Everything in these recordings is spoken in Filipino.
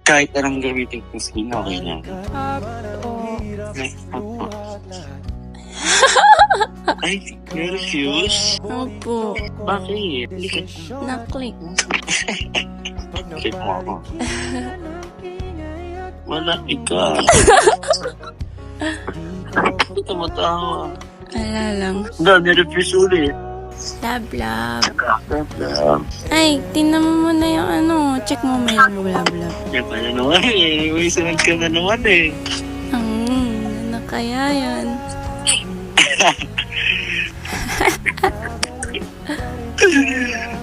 Kahit anong gamitin kong skin, okay lang. Ay, you're cute. Opo. Bakit? Na-click. Click mo ako. Wala, ikaw. Bakit tumatawa? Wala lang. Dami refuse ulit. Love, love. Ay, tingnan mo muna yung check mo mail, blah, blah. Yan pa na naman eh. May sunod ka na naman eh. Ano kaya yan?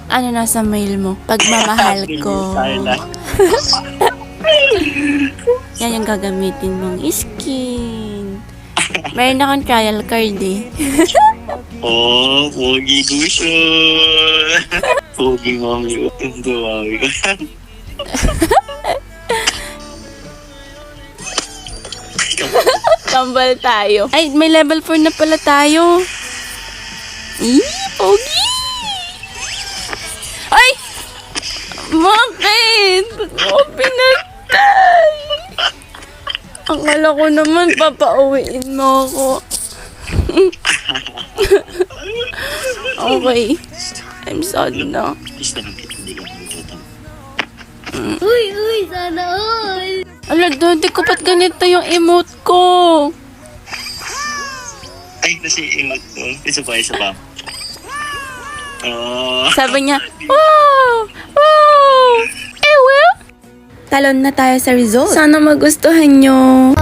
Ano nasa mail mo? Pagmamahal ko. Yan yung gagamitin mong skin. Meron akong trial card eh. Oh, pogi ko siya. Pogi mami ko. Ito mami ko. Kambal tayo. Ay, may level 4 na pala tayo. Pogi! Ay! Bakit? Ba't mo pinatay? Akala ko naman papauwiin mo ako. Okay. I'm sad na. Please naman kita, hindi ka magtatang. Uy, sana all! Ala, dati ko ba't ganito yung emote ko? Ay, kasi imot mo. Isa pa. Oh. Sabi niya, wow! Wow! Well? Talon na tayo sa result. Sana magustuhan nyo.